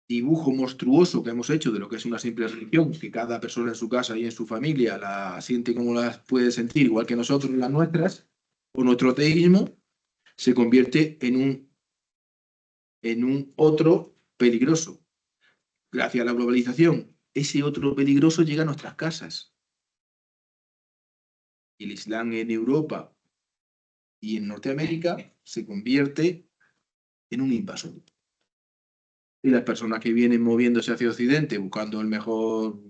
dibujo monstruoso que hemos hecho de lo que es una simple religión, que cada persona en su casa y en su familia la siente como las puede sentir, igual que nosotros las nuestras, o nuestro ateísmo, se convierte en un otro peligroso. Gracias a la globalización, ese otro peligroso llega a nuestras casas. Y el Islam en Europa y en Norteamérica se convierte en un invasor. Y las personas que vienen moviéndose hacia Occidente buscando el mejor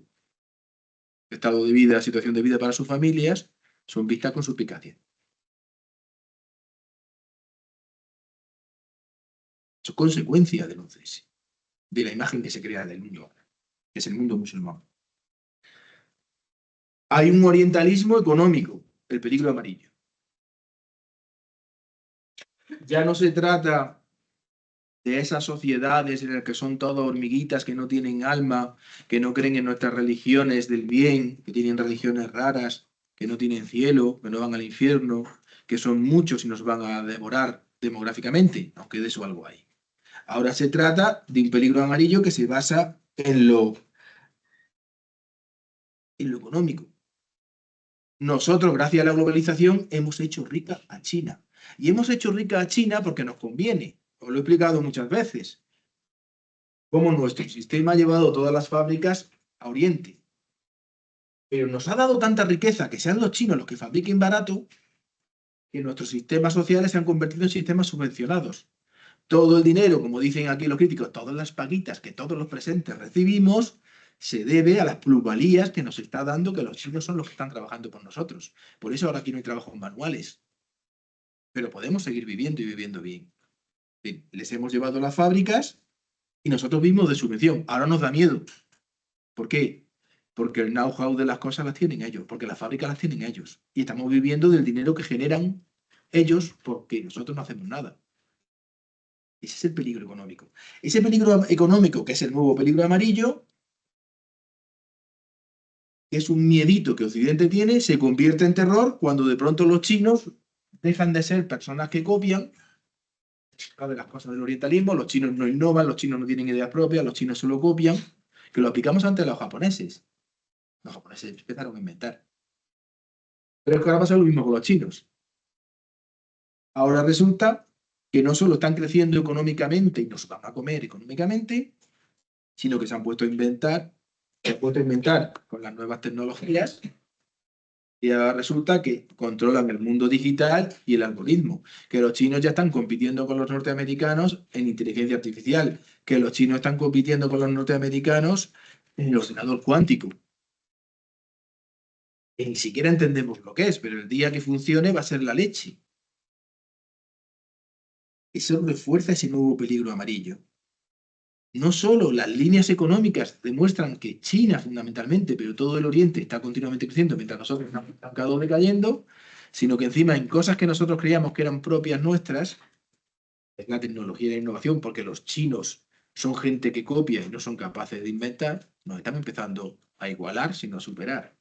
estado de vida, situación de vida para sus familias, son vistas con suspicacia. Eso es consecuencia del 11S, de la imagen que se crea del mundo ahora, que es el mundo musulmán. Hay un orientalismo económico, el peligro amarillo. Ya no se trata de esas sociedades en las que son todas hormiguitas que no tienen alma, que no creen en nuestras religiones del bien, que tienen religiones raras, que no tienen cielo, que no van al infierno, que son muchos y nos van a devorar demográficamente, aunque de eso algo hay. Ahora se trata de un peligro amarillo que se basa en lo económico. Nosotros, gracias a la globalización, hemos hecho rica a China. Y hemos hecho rica a China porque nos conviene. Os lo he explicado muchas veces. Cómo nuestro sistema ha llevado todas las fábricas a Oriente. Pero nos ha dado tanta riqueza que sean los chinos los que fabriquen barato que nuestros sistemas sociales se han convertido en sistemas subvencionados. Todo el dinero, como dicen aquí los críticos, todas las paguitas que todos los presentes recibimos, se debe a las plusvalías que nos está dando que los chinos son los que están trabajando por nosotros. Por eso ahora aquí no hay trabajos manuales. Pero podemos seguir viviendo y viviendo bien. Les hemos llevado las fábricas y nosotros vivimos de subvención. Ahora nos da miedo. ¿Por qué? Porque el know-how de las cosas las tienen ellos, porque las fábricas las tienen ellos. Y estamos viviendo del dinero que generan ellos porque nosotros no hacemos nada. Ese es el peligro económico. Ese peligro económico, que es el nuevo peligro amarillo, que es un miedito que Occidente tiene, se convierte en terror cuando de pronto los chinos dejan de ser personas que copian de las cosas del orientalismo, los chinos no innovan, los chinos no tienen ideas propias, los chinos solo copian, que lo aplicamos ante los japoneses. Los japoneses empezaron a inventar. Pero es que ahora pasa lo mismo con los chinos. Ahora resulta que no solo están creciendo económicamente y nos van a comer económicamente, sino que se han puesto a inventar, con las nuevas tecnologías y ahora resulta que controlan el mundo digital y el algoritmo, que los chinos ya están compitiendo con los norteamericanos en inteligencia artificial, que los chinos están compitiendo con los norteamericanos en el ordenador cuántico. Y ni siquiera entendemos lo que es, pero el día que funcione va a ser la leche. Eso refuerza ese nuevo peligro amarillo. No solo las líneas económicas demuestran que China fundamentalmente, pero todo el Oriente está continuamente creciendo mientras nosotros estamos estancados decayendo, sino que encima en cosas que nosotros creíamos que eran propias nuestras, es la tecnología y la innovación, porque los chinos son gente que copia y no son capaces de inventar, nos están empezando a igualar, sino a superar.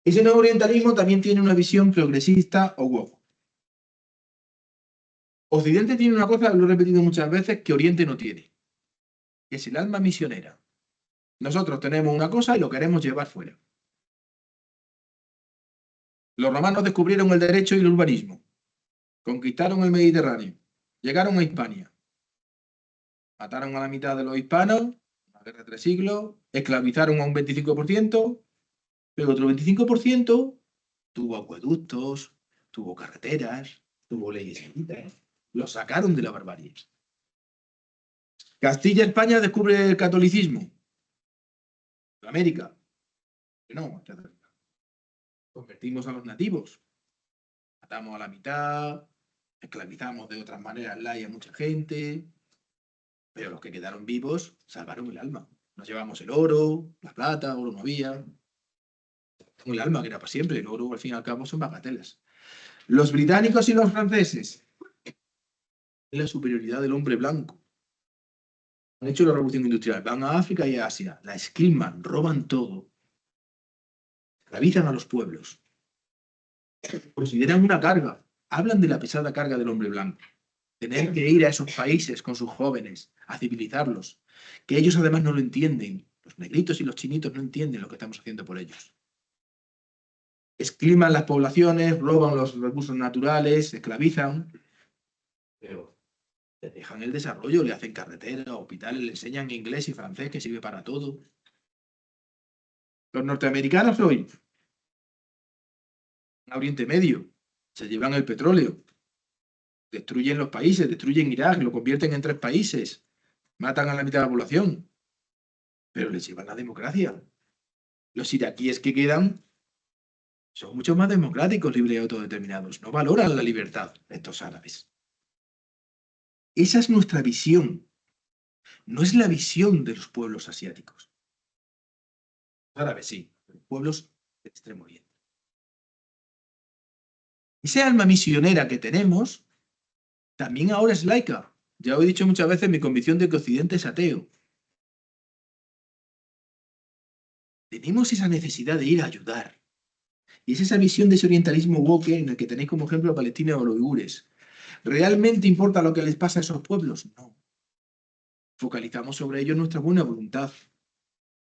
Ese nuevo orientalismo también tiene una visión progresista o woke. Occidente tiene una cosa, lo he repetido muchas veces, que Oriente no tiene, que es el alma misionera. Nosotros tenemos una cosa y lo queremos llevar fuera. Los romanos descubrieron el derecho y el urbanismo, conquistaron el Mediterráneo, llegaron a Hispania, mataron a la mitad de los hispanos, una guerra de 3 siglos, esclavizaron a un 25%, pero otro 25% tuvo acueductos, tuvo carreteras, tuvo leyes escritas, los sacaron de la barbarie. Castilla-España descubre el catolicismo, América, no, convertimos a los nativos, matamos a la mitad, esclavizamos de otras maneras y a mucha gente, pero los que quedaron vivos salvaron el alma. Nos llevamos el oro, la plata, oro no había, el alma que era para siempre, el oro al fin y al cabo son bagatelas. Los británicos y los franceses, la superioridad del hombre blanco. Han hecho la revolución industrial, van a África y a Asia, la esquilman, roban todo, esclavizan a los pueblos, consideran una carga, hablan de la pesada carga del hombre blanco. Tener que ir a esos países con sus jóvenes, a civilizarlos, que ellos además no lo entienden. Los negritos y los chinitos no entienden lo que estamos haciendo por ellos. Escliman las poblaciones, roban los recursos naturales, esclavizan, pero le dejan el desarrollo, le hacen carreteras, hospitales, le enseñan inglés y francés que sirve para todo. Los norteamericanos hoy, en Oriente Medio, se llevan el petróleo, destruyen los países, destruyen Irak, lo convierten en 3 países, matan a la mitad de la población, pero les llevan la democracia. Los iraquíes que quedan son mucho más democráticos, libres y autodeterminados. No valoran la libertad estos árabes. Esa es nuestra visión. No es la visión de los pueblos asiáticos. Árabes sí, pueblos del Extremo Oriente. Esa alma misionera que tenemos también ahora es laica. Ya os he dicho muchas veces mi convicción de que Occidente es ateo. Tenemos esa necesidad de ir a ayudar. Y es esa visión de ese orientalismo woke en el que tenéis como ejemplo a Palestina o los uigures. ¿Realmente importa lo que les pasa a esos pueblos? No. Focalizamos sobre ello nuestra buena voluntad.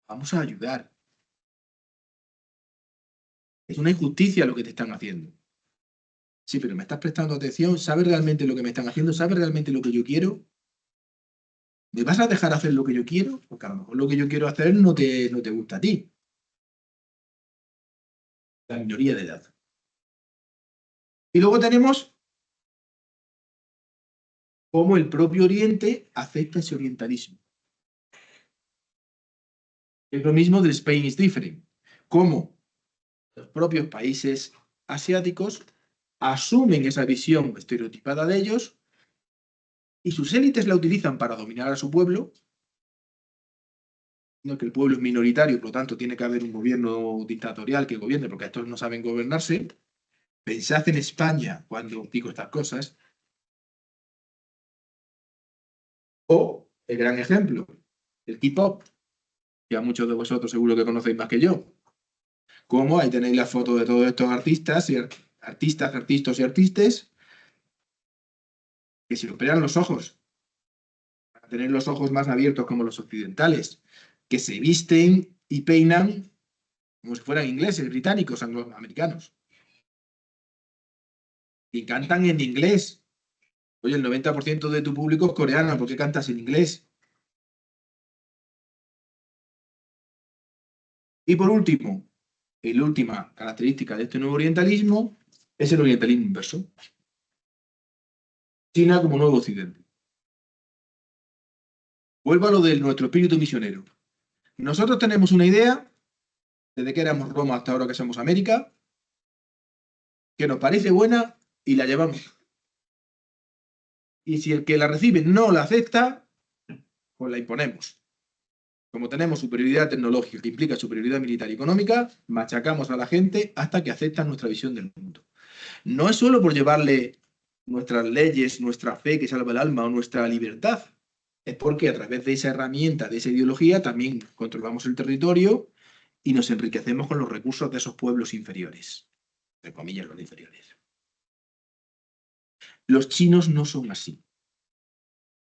Vamos a ayudar. Es una injusticia lo que te están haciendo. Sí, pero me estás prestando atención, ¿sabes realmente lo que me están haciendo? ¿Sabes realmente lo que yo quiero? ¿Me vas a dejar hacer lo que yo quiero? Porque a lo mejor lo que yo quiero hacer no te gusta a ti. La minoría de edad. Y luego tenemos cómo el propio Oriente acepta ese orientalismo. Es lo mismo del Spain is different. Cómo los propios países asiáticos asumen esa visión estereotipada de ellos y sus élites la utilizan para dominar a su pueblo, no que el pueblo es minoritario, por lo tanto tiene que haber un gobierno dictatorial que gobierne, porque estos no saben gobernarse. Pensad en España cuando digo estas cosas. O el gran ejemplo, el K-pop, que a muchos de vosotros seguro que conocéis más que yo. Como ahí tenéis la foto de todos estos artistas y artistas que se operan los ojos, para tener los ojos más abiertos como los occidentales, que se visten y peinan como si fueran ingleses, británicos, angloamericanos, y cantan en inglés. Oye, el 90% de tu público es coreano, ¿por qué cantas en inglés? Y por último, la última característica de este nuevo orientalismo es el orientalismo inverso. China como nuevo occidente. Vuelvo a lo de nuestro espíritu misionero. Nosotros tenemos una idea, desde que éramos Roma hasta ahora que somos América, que nos parece buena y la llevamos. Y si el que la recibe no la acepta, pues la imponemos. Como tenemos superioridad tecnológica que implica superioridad militar y económica, machacamos a la gente hasta que aceptan nuestra visión del mundo. No es solo por llevarle nuestras leyes, nuestra fe que salva el alma o nuestra libertad, es porque a través de esa herramienta, de esa ideología, también controlamos el territorio y nos enriquecemos con los recursos de esos pueblos inferiores, entre comillas los inferiores. Los chinos no son así.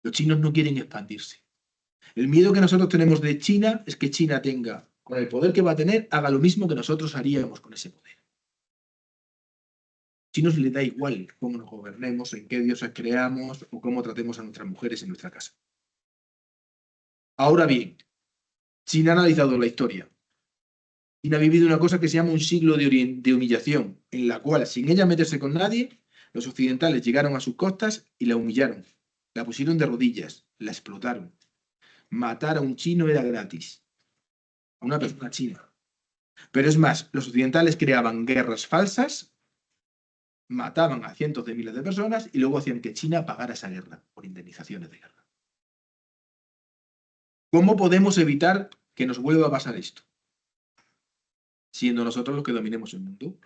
Los chinos no quieren expandirse. El miedo que nosotros tenemos de China es que China tenga, con el poder que va a tener, haga lo mismo que nosotros haríamos con ese poder. A los chinos les da igual cómo nos gobernemos, en qué dioses creamos o cómo tratemos a nuestras mujeres en nuestra casa. Ahora bien, China ha analizado la historia. China ha vivido una cosa que se llama un siglo de humillación, en la cual, sin ella meterse con nadie, los occidentales llegaron a sus costas y la humillaron. La pusieron de rodillas, la explotaron. Matar a un chino era gratis, a una persona china. Pero es más, los occidentales creaban guerras falsas, mataban a cientos de miles de personas y luego hacían que China pagara esa guerra por indemnizaciones de guerra. ¿Cómo podemos evitar que nos vuelva a pasar esto? Siendo nosotros los que dominemos el mundo.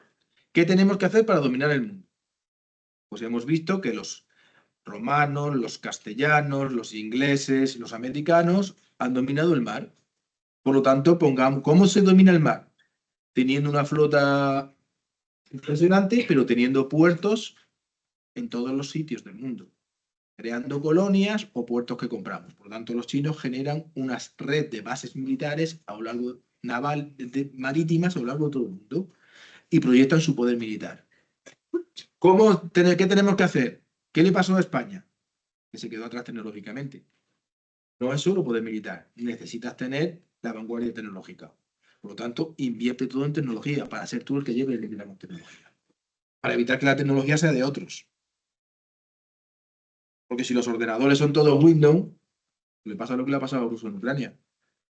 ¿Qué tenemos que hacer para dominar el mundo? Pues hemos visto que los romanos, los castellanos, los ingleses, los americanos han dominado el mar. Por lo tanto, pongamos, ¿cómo se domina el mar? Teniendo una flota impresionante, pero teniendo puertos en todos los sitios del mundo, creando colonias o puertos que compramos. Por lo tanto, los chinos generan una red de bases militares a lo largo naval, marítimas a lo largo de todo el mundo y proyectan su poder militar. ¿Qué tenemos que hacer? ¿Qué le pasó a España? Que se quedó atrás tecnológicamente. No es solo poder militar, necesitas tener la vanguardia tecnológica. Por lo tanto, invierte todo en tecnología para ser tú el que lleve el liderazgo en tecnología. Para evitar que la tecnología sea de otros. Porque si los ordenadores son todos Windows, le pasa lo que le ha pasado a Rusia en Ucrania.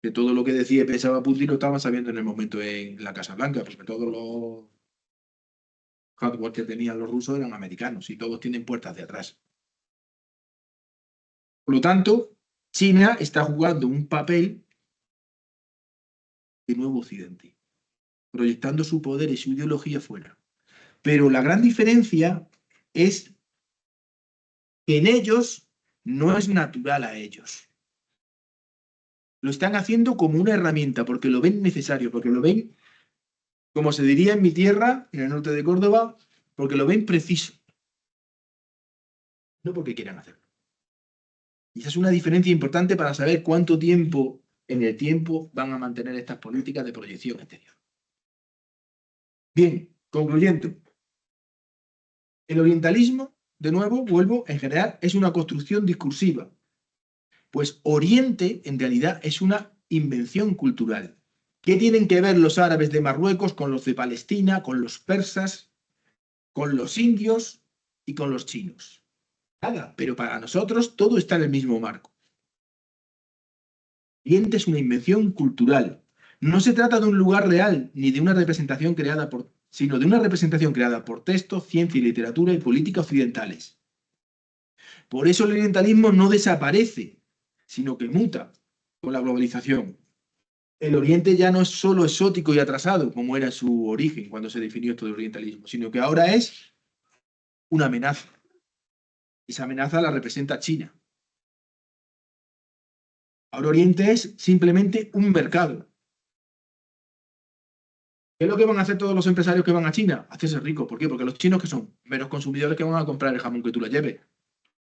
Que todo lo que decía y pensaba Putin lo estaban sabiendo en el momento en la Casa Blanca, porque todos los hardware que tenían los rusos eran americanos y todos tienen puertas de atrás. Por lo tanto, China está jugando un papel de nuevo occidente, proyectando su poder y su ideología fuera. Pero la gran diferencia es que en ellos no es natural a ellos. Lo están haciendo como una herramienta, porque lo ven necesario, porque lo ven, como se diría en mi tierra, en el norte de Córdoba, porque lo ven preciso. No porque quieran hacerlo. Y esa es una diferencia importante para saber cuánto tiempo en el tiempo van a mantener estas políticas de proyección exterior. Bien, concluyendo. El orientalismo, de nuevo, vuelvo, en general, es una construcción discursiva. Pues Oriente, en realidad, es una invención cultural. ¿Qué tienen que ver los árabes de Marruecos con los de Palestina, con los persas, con los indios y con los chinos? Nada, pero para nosotros todo está en el mismo marco. Oriente es una invención cultural. No se trata de un lugar real ni de una representación creada sino de una representación creada por texto, ciencia y literatura y política occidentales. Por eso el orientalismo no desaparece, sino que muta con la globalización. El Oriente ya no es solo exótico y atrasado, como era su origen cuando se definió esto del orientalismo, sino que ahora es una amenaza. Esa amenaza la representa China. Ahora Oriente es simplemente un mercado. ¿Qué es lo que van a hacer todos los empresarios que van a China? Hacerse ricos. ¿Por qué? Porque los chinos, que son meros consumidores, que van a comprar el jamón que tú le lleves.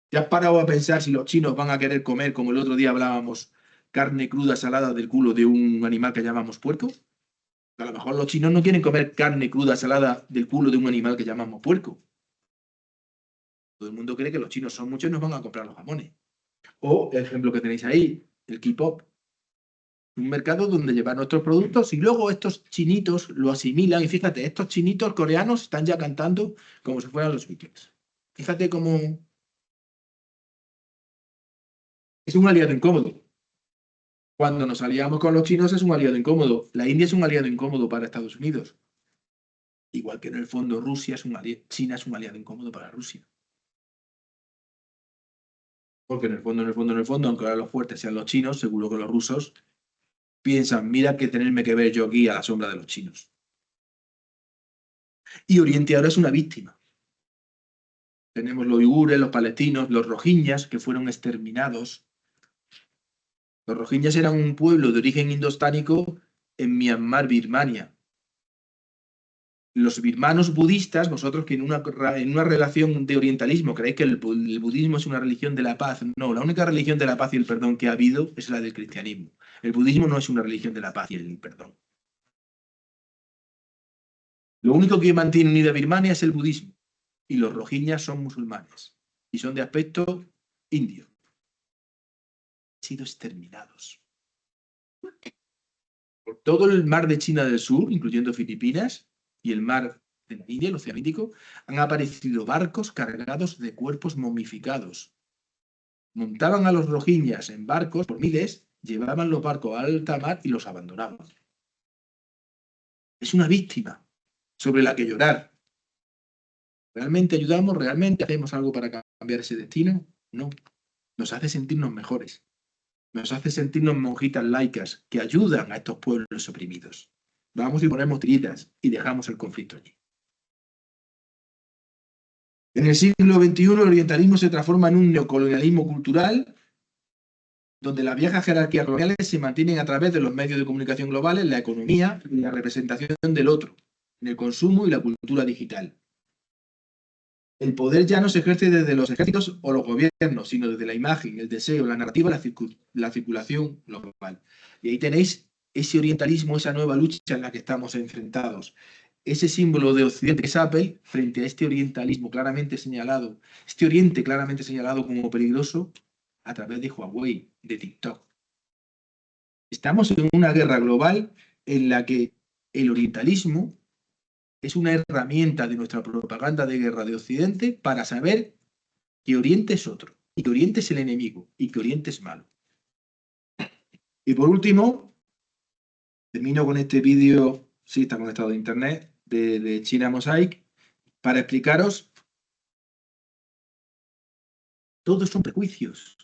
¿Te has parado a pensar si los chinos van a querer comer, como el otro día hablábamos, carne cruda salada del culo de un animal que llamamos puerco? A lo mejor los chinos no quieren comer carne cruda salada del culo de un animal que llamamos puerco. Todo el mundo cree que los chinos son muchos y nos van a comprar los jamones. O el ejemplo que tenéis ahí, el K-pop. Un mercado donde llevan nuestros productos y luego estos chinitos lo asimilan. Y fíjate, estos chinitos coreanos están ya cantando como si fueran los Beatles. Fíjate cómo es un aliado incómodo. Cuando nos aliamos con los chinos es un aliado incómodo. La India es un aliado incómodo para Estados Unidos. Igual que en el fondo China es un aliado incómodo para Rusia. Porque en el fondo, aunque ahora los fuertes sean los chinos, seguro que los rusos piensan, mira que tenerme que ver yo aquí a la sombra de los chinos. Y Oriente ahora es una víctima. Tenemos los uigures, los palestinos, los rohingyas, que fueron exterminados. Los rohingyas eran un pueblo de origen indostánico en Myanmar, Birmania. Los birmanos budistas, vosotros que en una relación de orientalismo creéis que el budismo es una religión de la paz. No, la única religión de la paz y el perdón que ha habido es la del cristianismo. El budismo no es una religión de la paz y el perdón. Lo único que mantiene unida a Birmania es el budismo. Y los rohingyas son musulmanes. Y son de aspecto indio. Han sido exterminados. Por todo el mar de China del Sur, incluyendo Filipinas, y el mar de la India, el Océano Índico, han aparecido barcos cargados de cuerpos momificados. Montaban a los rohingyas en barcos por miles, llevaban los barcos a alta mar y los abandonaban. Es una víctima sobre la que llorar. ¿Realmente ayudamos? ¿Realmente hacemos algo para cambiar ese destino? No. Nos hace sentirnos mejores. Nos hace sentirnos monjitas laicas que ayudan a estos pueblos oprimidos. Vamos y ponemos tiritas y dejamos el conflicto allí. En el siglo XXI el orientalismo se transforma en un neocolonialismo cultural donde las viejas jerarquías coloniales se mantienen a través de los medios de comunicación globales, la economía y la representación del otro, en el consumo y la cultura digital. El poder ya no se ejerce desde los ejércitos o los gobiernos, sino desde la imagen, el deseo, la narrativa, la circulación global. Y ahí tenéis ese orientalismo, esa nueva lucha en la que estamos enfrentados. Ese símbolo de Occidente que es Apple frente a este orientalismo claramente señalado, este Oriente claramente señalado como peligroso a través de Huawei, de TikTok. Estamos en una guerra global en la que el orientalismo es una herramienta de nuestra propaganda de guerra de Occidente para saber que Oriente es otro, y que Oriente es el enemigo, y que Oriente es malo. Y por último, termino con este vídeo, sí está conectado a internet, de China Mosaic, para explicaros, todos son prejuicios.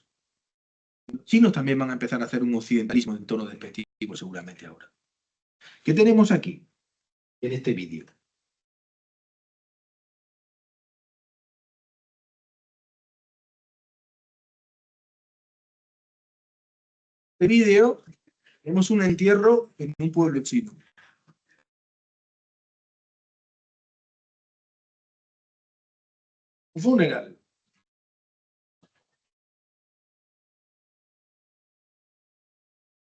Los chinos también van a empezar a hacer un occidentalismo en tono despectivo seguramente ahora. ¿Qué tenemos aquí, en este vídeo? Este vídeo vemos un entierro en un pueblo chino. Un funeral.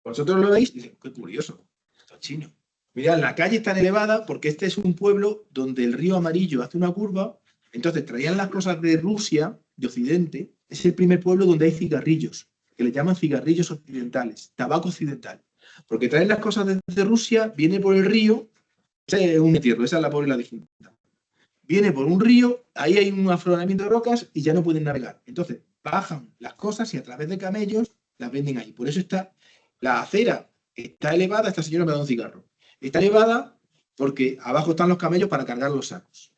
Vosotros lo veis y dices, qué curioso, esto es chino. Mirad, la calle está elevada porque este es un pueblo donde el río Amarillo hace una curva, entonces traían las cosas de Rusia, de Occidente, es el primer pueblo donde hay cigarrillos, que le llaman cigarrillos occidentales, tabaco occidental. Porque traen las cosas desde Rusia, viene por el río, ese es un entierro, esa es la pobre la difunta. Viene por un río, ahí hay un afloramiento de rocas y ya no pueden navegar. Entonces, bajan las cosas y a través de camellos las venden ahí. Por eso está la acera está elevada, esta señora me ha dado un cigarro. Está elevada porque abajo están los camellos para cargar los sacos.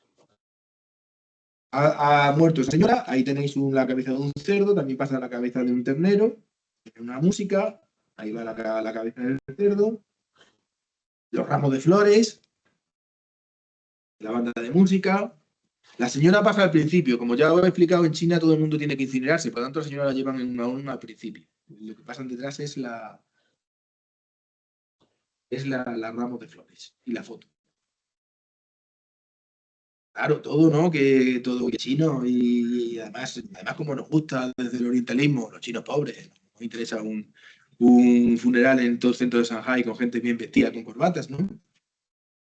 Ha muerto esa señora, ahí tenéis la cabeza de un cerdo, también pasa la cabeza de un ternero, una música, ahí va la cabeza del cerdo, los ramos de flores, la banda de música. La señora pasa al principio, como ya os he explicado, en China todo el mundo tiene que incinerarse, por lo tanto la señora la llevan en una urna al principio. Lo que pasan detrás es la ramos de flores y la foto. Claro, todo, ¿no? Que todo que chino y además como nos gusta desde el orientalismo, los chinos pobres, nos interesa un funeral en todo el centro de Shanghái con gente bien vestida, con corbatas, ¿no?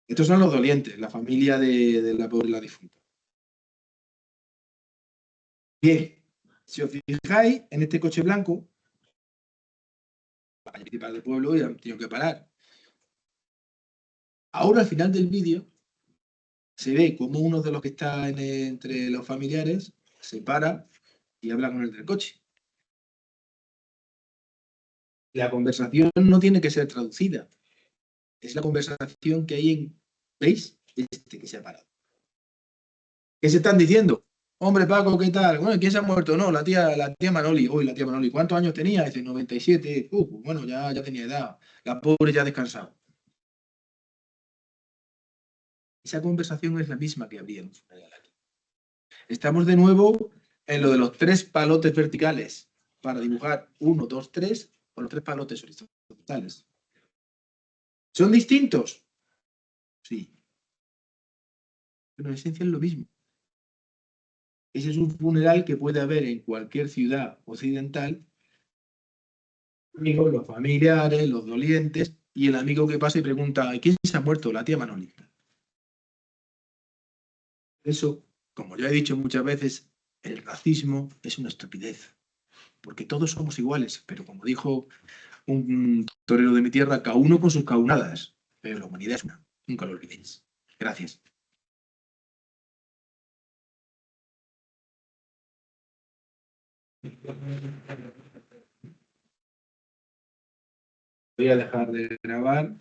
Estos son los dolientes, la familia de la pobre la difunta. Bien, si os fijáis en este coche blanco, la calle principal del pueblo y han tenido que parar. Ahora al final del vídeo se ve como uno de los que está entre los familiares se para y habla con el del coche. La conversación no tiene que ser traducida. Es la conversación que hay en... ¿Veis? Este que se ha parado. ¿Qué se están diciendo? Hombre, Paco, ¿qué tal? Bueno, ¿quién se ha muerto? No, la tía Manoli. Uy, la tía Manoli. ¿Cuántos años tenía? Dice, 97. Bueno, ya tenía edad. La pobre ya ha descansado. Esa conversación es la misma que habría en un funeral aquí. Estamos de nuevo en lo de los 3 palotes verticales para dibujar 1, 2, 3 o los 3 palotes horizontales. ¿Son distintos? Sí. Pero en esencia es lo mismo. Ese es un funeral que puede haber en cualquier ciudad occidental. Amigos, los familiares, los dolientes y el amigo que pasa y pregunta, ¿quién se ha muerto? La tía Manolita. Eso, como ya he dicho muchas veces, el racismo es una estupidez, porque todos somos iguales, pero como dijo un torero de mi tierra, cada uno con sus caunadas, pero la humanidad es una, nunca lo olvidéis. Gracias. Voy a dejar de grabar.